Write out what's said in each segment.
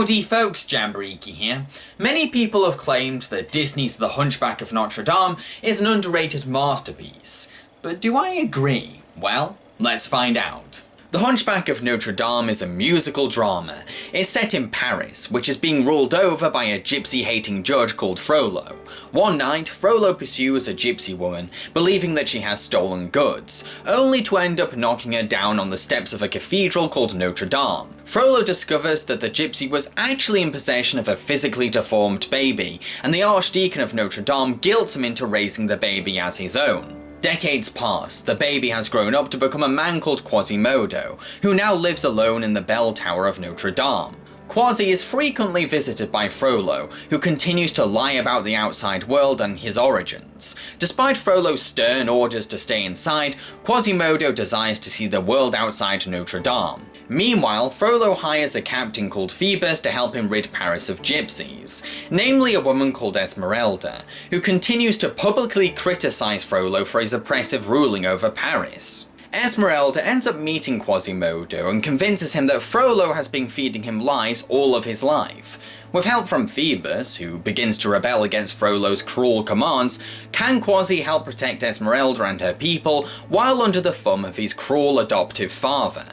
Howdy folks, Jambareeqi here. Many people have claimed that Disney's The Hunchback of Notre Dame is an underrated masterpiece. But do I agree? Well, let's find out. The Hunchback of Notre Dame is a musical drama. It's set in Paris, which is being ruled over by a gypsy-hating judge called Frollo. One night, Frollo pursues a gypsy woman, believing that she has stolen goods, only to end up knocking her down on the steps of a cathedral called Notre Dame. Frollo discovers that the gypsy was actually in possession of a physically deformed baby, and the Archdeacon of Notre Dame guilts him into raising the baby as his own. Decades pass, the baby has grown up to become a man called Quasimodo, who now lives alone in the bell tower of Notre Dame. Quasi is frequently visited by Frollo, who continues to lie about the outside world and his origins. Despite Frollo's stern orders to stay inside, Quasimodo desires to see the world outside Notre Dame. Meanwhile, Frollo hires a captain called Phoebus to help him rid Paris of gypsies, namely a woman called Esmeralda, who continues to publicly criticize Frollo for his oppressive ruling over Paris. Esmeralda ends up meeting Quasimodo and convinces him that Frollo has been feeding him lies all of his life. With help from Phoebus, who begins to rebel against Frollo's cruel commands, can Quasi help protect Esmeralda and her people while under the thumb of his cruel adoptive father.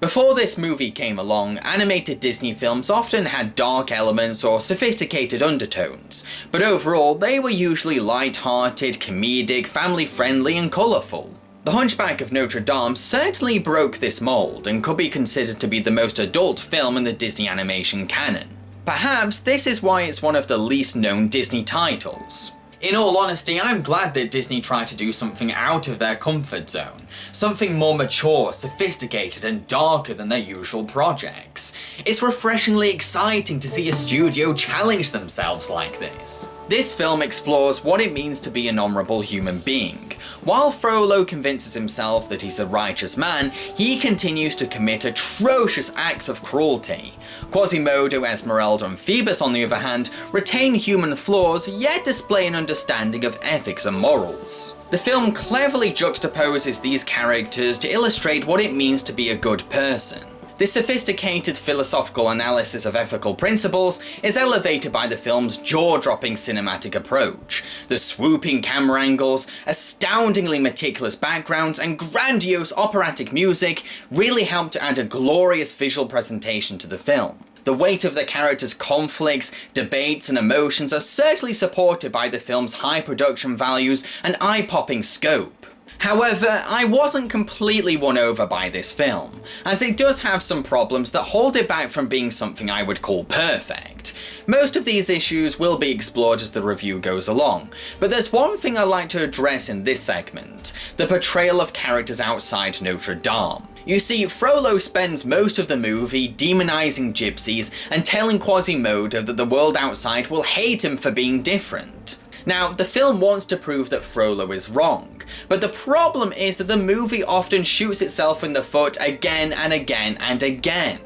Before this movie came along, animated Disney films often had dark elements or sophisticated undertones, but overall they were usually light-hearted, comedic, family-friendly and colourful. The Hunchback of Notre Dame certainly broke this mould and could be considered to be the most adult film in the Disney animation canon. Perhaps this is why it's one of the least known Disney titles. In all honesty, I'm glad that Disney tried to do something out of their comfort zone. Something more mature, sophisticated and darker than their usual projects. It's refreshingly exciting to see a studio challenge themselves like this. This film explores what it means to be an honourable human being. While Frollo convinces himself that he's a righteous man, he continues to commit atrocious acts of cruelty. Quasimodo, Esmeralda and Phoebus, on the other hand, retain human flaws yet display an understanding of ethics and morals. The film cleverly juxtaposes these characters to illustrate what it means to be a good person. This sophisticated philosophical analysis of ethical principles is elevated by the film's jaw-dropping cinematic approach. The swooping camera angles, astoundingly meticulous backgrounds, and grandiose operatic music really help to add a glorious visual presentation to the film. The weight of the characters' conflicts, debates, and emotions are certainly supported by the film's high production values and eye-popping scope. However, I wasn't completely won over by this film, as it does have some problems that hold it back from being something I would call perfect. Most of these issues will be explored as the review goes along, but there's one thing I'd like to address in this segment: the portrayal of characters outside Notre Dame. You see, Frollo spends most of the movie demonizing gypsies and telling Quasimodo that the world outside will hate him for being different. Now, the film wants to prove that Frollo is wrong, but the problem is that the movie often shoots itself in the foot again and again and again.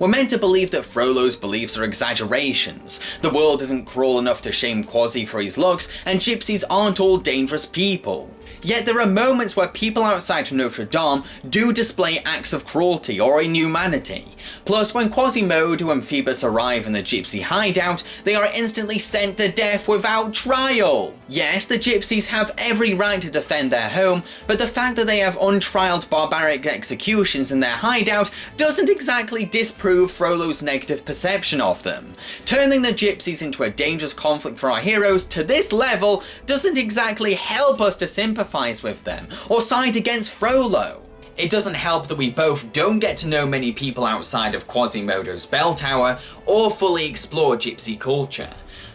We're meant to believe that Frollo's beliefs are exaggerations, the world isn't cruel enough to shame Quasi for his looks, and gypsies aren't all dangerous people. Yet there are moments where people outside of Notre Dame do display acts of cruelty or inhumanity. Plus, when Quasimodo and Phoebus arrive in the gypsy hideout, they are instantly sent to death without trial. Yes, the gypsies have every right to defend their home, but the fact that they have untrialed barbaric executions in their hideout doesn't exactly disprove Frollo's negative perception of them. Turning the gypsies into a dangerous conflict for our heroes to this level doesn't exactly help us to sympathize with them or side against Frollo. It doesn't help that we both don't get to know many people outside of Quasimodo's bell tower or fully explore gypsy culture.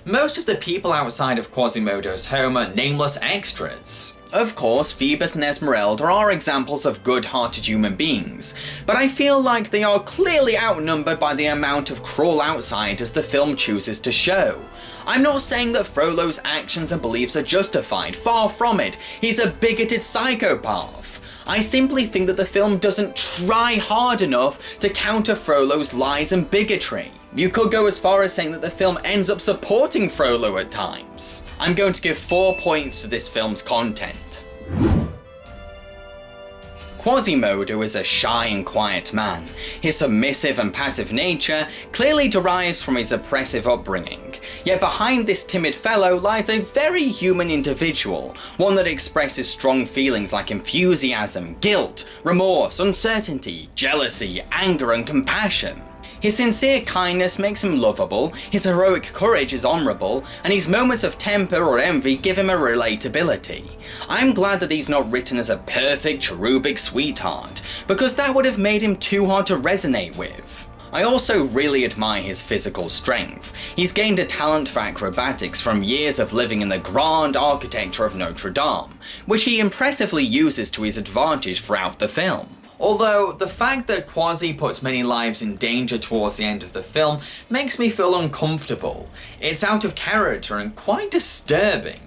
Most of the people outside of Quasimodo's home are nameless extras. Of course, Phoebus and Esmeralda are examples of good-hearted human beings, but I feel like they are clearly outnumbered by the amount of cruel outsiders the film chooses to show. I'm not saying that Frollo's actions and beliefs are justified, far from it. He's a bigoted psychopath. I simply think that the film doesn't try hard enough to counter Frollo's lies and bigotry. You could go as far as saying that the film ends up supporting Frollo at times. I'm going to give 4 points to this film's content. Quasimodo is a shy and quiet man. His submissive and passive nature clearly derives from his oppressive upbringing, yet behind this timid fellow lies a very human individual, one that expresses strong feelings like enthusiasm, guilt, remorse, uncertainty, jealousy, anger and compassion. His sincere kindness makes him lovable, his heroic courage is honourable, and his moments of temper or envy give him a relatability. I'm glad that he's not written as a perfect, cherubic sweetheart, because that would have made him too hard to resonate with. I also really admire his physical strength. He's gained a talent for acrobatics from years of living in the grand architecture of Notre Dame, which he impressively uses to his advantage throughout the film. Although, the fact that Quasi puts many lives in danger towards the end of the film makes me feel uncomfortable. It's out of character and quite disturbing.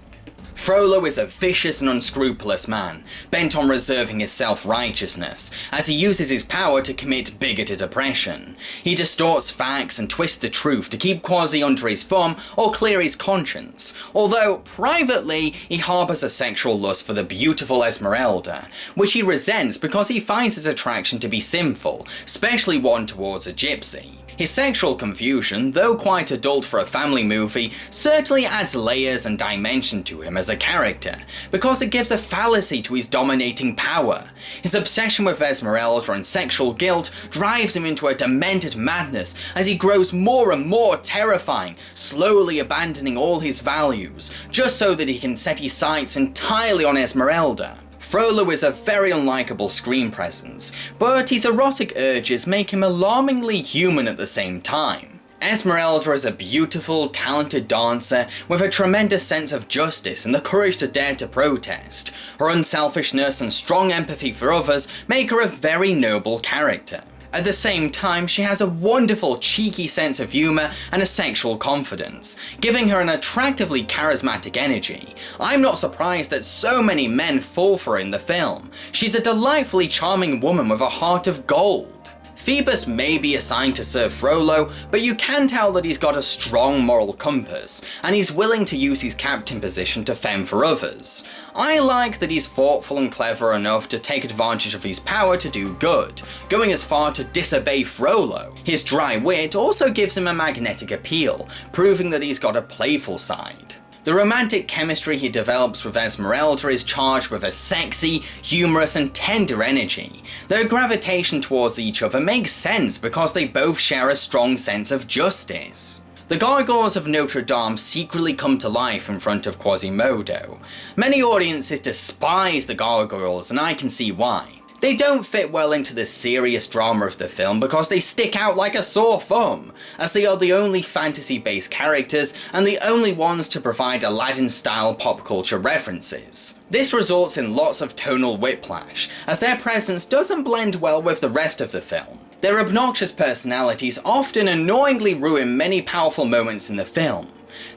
Frollo is a vicious and unscrupulous man, bent on reserving his self-righteousness, as he uses his power to commit bigoted oppression. He distorts facts and twists the truth to keep Quasi under his thumb or clear his conscience, although, privately, he harbours a sexual lust for the beautiful Esmeralda, which he resents because he finds his attraction to be sinful, especially one towards a gypsy. His sexual confusion, though quite adult for a family movie, certainly adds layers and dimension to him as a character, because it gives a fallacy to his dominating power. His obsession with Esmeralda and sexual guilt drives him into a demented madness as he grows more and more terrifying, slowly abandoning all his values, just so that he can set his sights entirely on Esmeralda. Frollo is a very unlikable screen presence, but his erotic urges make him alarmingly human at the same time. Esmeralda is a beautiful, talented dancer with a tremendous sense of justice and the courage to dare to protest. Her unselfishness and strong empathy for others make her a very noble character. At the same time, she has a wonderful, cheeky sense of humour and a sexual confidence, giving her an attractively charismatic energy. I'm not surprised that so many men fall for her in the film. She's a delightfully charming woman with a heart of gold. Phoebus may be assigned to serve Frollo, but you can tell that he's got a strong moral compass, and he's willing to use his captain position to fend for others. I like that he's thoughtful and clever enough to take advantage of his power to do good, going as far to disobey Frollo. His dry wit also gives him a magnetic appeal, proving that he's got a playful side. The romantic chemistry he develops with Esmeralda is charged with a sexy, humorous and tender energy. Their gravitation towards each other makes sense because they both share a strong sense of justice. The gargoyles of Notre Dame secretly come to life in front of Quasimodo. Many audiences despise the gargoyles, and I can see why. They don't fit well into the serious drama of the film because they stick out like a sore thumb, as they are the only fantasy-based characters and the only ones to provide Aladdin-style pop culture references. This results in lots of tonal whiplash, as their presence doesn't blend well with the rest of the film. Their obnoxious personalities often annoyingly ruin many powerful moments in the film.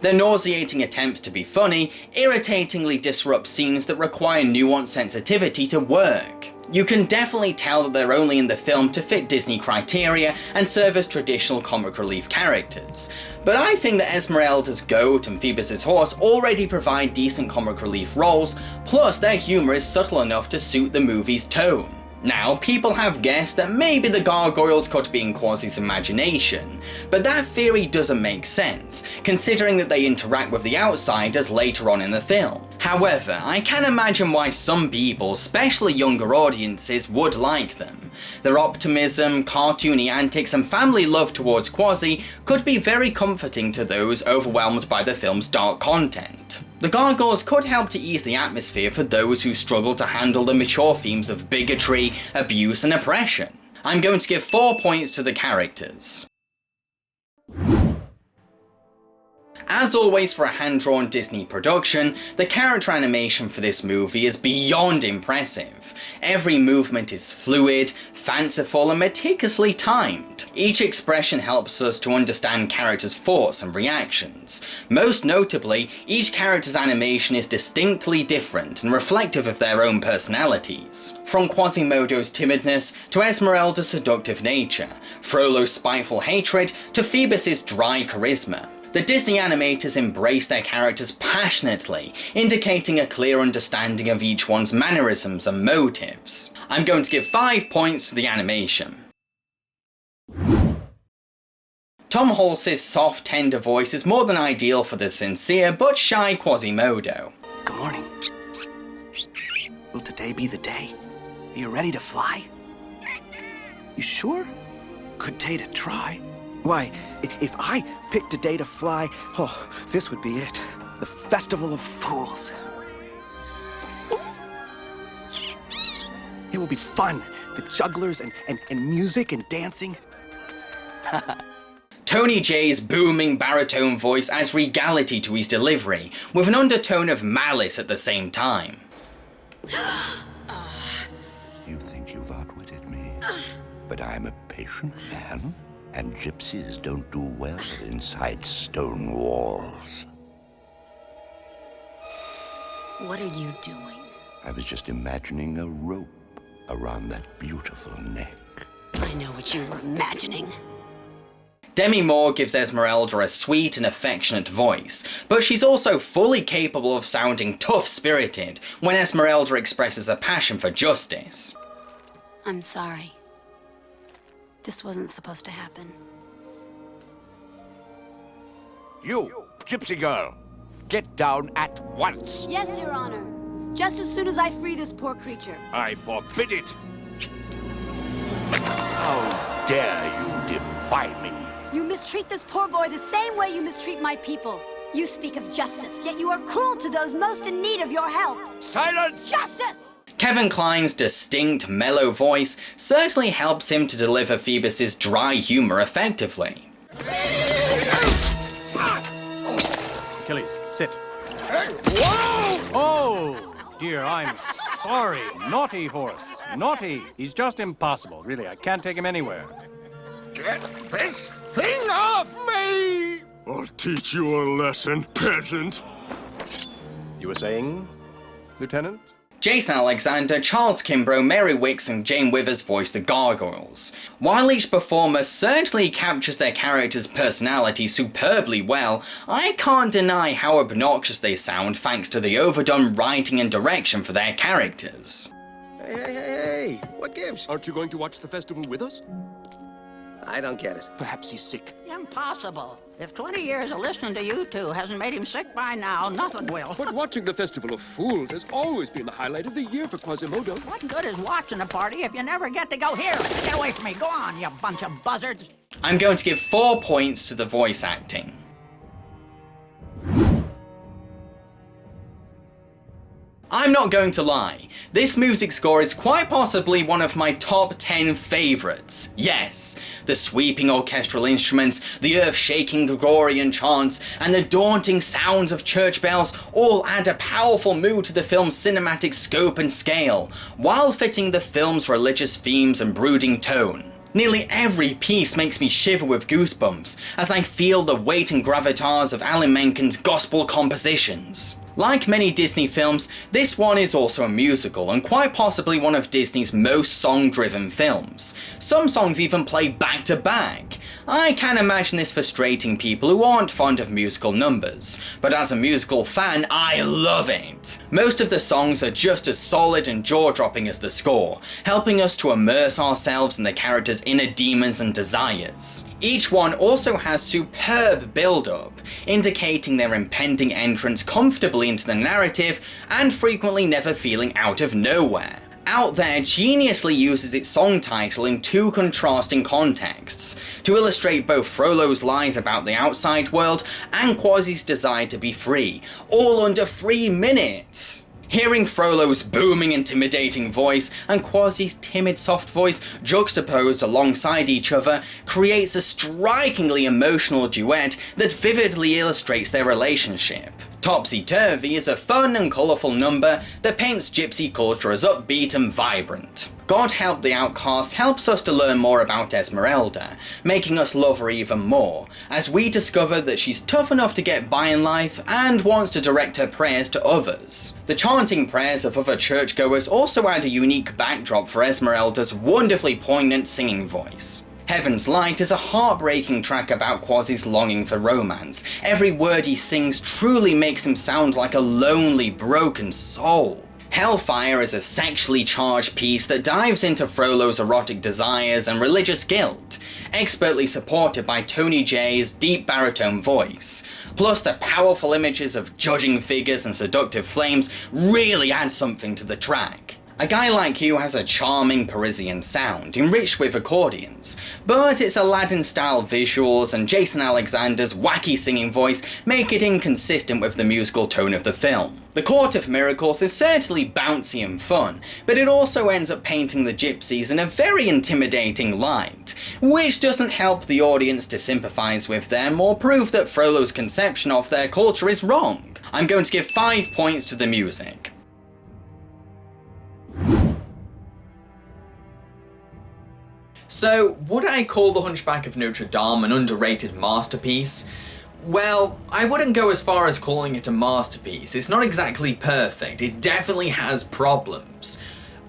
Their nauseating attempts to be funny irritatingly disrupt scenes that require nuanced sensitivity to work. You can definitely tell that they're only in the film to fit Disney criteria and serve as traditional comic relief characters. But I think that Esmeralda's goat and Phoebus's horse already provide decent comic relief roles, plus their humour is subtle enough to suit the movie's tone. Now, people have guessed that maybe the gargoyles could be in Quasi's imagination, but that theory doesn't make sense, considering that they interact with the outsiders later on in the film. However, I can imagine why some people, especially younger audiences, would like them. Their optimism, cartoony antics and family love towards Quasi could be very comforting to those overwhelmed by the film's dark content. The gargoyles could help to ease the atmosphere for those who struggle to handle the mature themes of bigotry, abuse and oppression. I'm going to give 4 points to the characters. As always for a hand-drawn Disney production, the character animation for this movie is beyond impressive. Every movement is fluid, fanciful and meticulously timed. Each expression helps us to understand characters' thoughts and reactions. Most notably, each character's animation is distinctly different and reflective of their own personalities. From Quasimodo's timidness to Esmeralda's seductive nature, Frollo's spiteful hatred to Phoebus's dry charisma. The Disney animators embrace their characters passionately, indicating a clear understanding of each one's mannerisms and motives. I'm going to give 5 points to the animation. Tom Hulce's soft, tender voice is more than ideal for the sincere but shy Quasimodo. Good morning. Will today be the day? Are you ready to fly? You sure? Good day to try. Why, if I picked a day to fly, oh, this would be it. The Festival of Fools. It will be fun. The jugglers and music and dancing. Tony Jay's booming baritone voice adds regality to his delivery, with an undertone of malice at the same time. You think you've outwitted me, but I'm a patient man, and gypsies don't do well inside stone walls. What are you doing? I was just imagining a rope around that beautiful neck. I know what you were imagining. Demi Moore gives Esmeralda a sweet and affectionate voice, but she's also fully capable of sounding tough-spirited when Esmeralda expresses a passion for justice. I'm sorry. This wasn't supposed to happen. You, gypsy girl, get down at once. Yes, Your Honor. Just as soon as I free this poor creature. I forbid it. How dare you defy me? You mistreat this poor boy the same way you mistreat my people. You speak of justice, yet you are cruel to those most in need of your help. Silence! Justice! Kevin Kline's distinct, mellow voice certainly helps him to deliver Phoebus's dry humour effectively. Achilles, sit. Oh, dear, I'm sorry. Naughty horse. Naughty. He's just impossible, really. I can't take him anywhere. Get this thing off me! I'll teach you a lesson, peasant. You were saying, Lieutenant? Jason Alexander, Charles Kimbrough, Mary Wicks and Jane Withers voice the gargoyles. While each performer certainly captures their character's personality superbly well, I can't deny how obnoxious they sound thanks to the overdone writing and direction for their characters. Hey, what gives? Aren't you going to watch the festival with us? I don't get it. Perhaps he's sick. Impossible. If 20 years of listening to you two hasn't made him sick by now, nothing will. But watching the Festival of Fools has always been the highlight of the year for Quasimodo. What good is watching a party if you never get to go here? Get away from me. Go on, you bunch of buzzards. I'm going to give 4 points to the voice acting. I'm not going to lie, this music score is quite possibly one of my top 10 favourites. Yes, the sweeping orchestral instruments, the earth-shaking Gregorian chants, and the daunting sounds of church bells all add a powerful mood to the film's cinematic scope and scale, while fitting the film's religious themes and brooding tone. Nearly every piece makes me shiver with goosebumps as I feel the weight and gravitas of Alan Menken's gospel compositions. Like many Disney films, this one is also a musical and quite possibly one of Disney's most song-driven films. Some songs even play back to back. I can imagine this frustrating people who aren't fond of musical numbers, but as a musical fan, I love it. Most of the songs are just as solid and jaw-dropping as the score, helping us to immerse ourselves in the characters' inner demons and desires. Each one also has superb build-up, indicating their impending entrance comfortably into the narrative and frequently never feeling out of nowhere. Out There geniusly uses its song title in 2 contrasting contexts, to illustrate both Frollo's lies about the outside world and Quasi's desire to be free, all under 3 minutes. Hearing Frollo's booming, intimidating voice and Quasi's timid, soft voice juxtaposed alongside each other creates a strikingly emotional duet that vividly illustrates their relationship. Topsy Turvy is a fun and colourful number that paints gypsy culture as upbeat and vibrant. God Help the Outcast helps us to learn more about Esmeralda, making us love her even more, as we discover that she's tough enough to get by in life and wants to direct her prayers to others. The chanting prayers of other churchgoers also add a unique backdrop for Esmeralda's wonderfully poignant singing voice. Heaven's Light is a heartbreaking track about Quasi's longing for romance. Every word he sings truly makes him sound like a lonely, broken soul. Hellfire is a sexually charged piece that dives into Frollo's erotic desires and religious guilt, expertly supported by Tony Jay's deep baritone voice. Plus, the powerful images of judging figures and seductive flames really add something to the track. A Guy Like You has a charming Parisian sound, enriched with accordions, but its Aladdin-style visuals and Jason Alexander's wacky singing voice make it inconsistent with the musical tone of the film. The Court of Miracles is certainly bouncy and fun, but it also ends up painting the Gypsies in a very intimidating light, which doesn't help the audience to sympathise with them or prove that Frollo's conception of their culture is wrong. I'm going to give 5 points to the music. So, would I call The Hunchback of Notre Dame an underrated masterpiece? Well, I wouldn't go as far as calling it a masterpiece. It's not exactly perfect, it definitely has problems.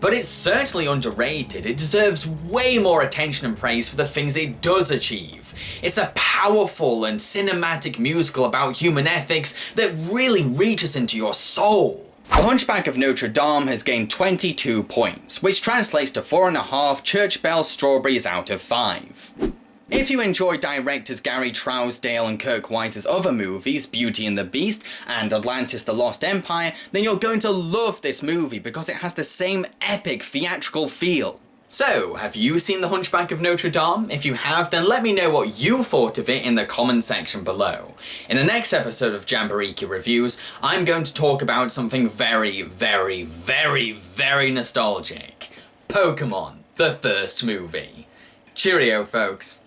But it's certainly underrated. It deserves way more attention and praise for the things it does achieve. It's a powerful and cinematic musical about human ethics that really reaches into your soul. The Hunchback of Notre Dame has gained 22 points, which translates to 4.5 church bell strawberries out of 5. If you enjoy directors Gary Trousdale and Kirk Wise's other movies, Beauty and the Beast and Atlantis the Lost Empire, then you're going to love this movie because it has the same epic theatrical feel. So, have you seen The Hunchback of Notre Dame? If you have, then let me know what you thought of it in the comment section below. In the next episode of Jambareeqi Reviews, I'm going to talk about something very, very, very, very nostalgic. Pokemon, the first movie. Cheerio, folks.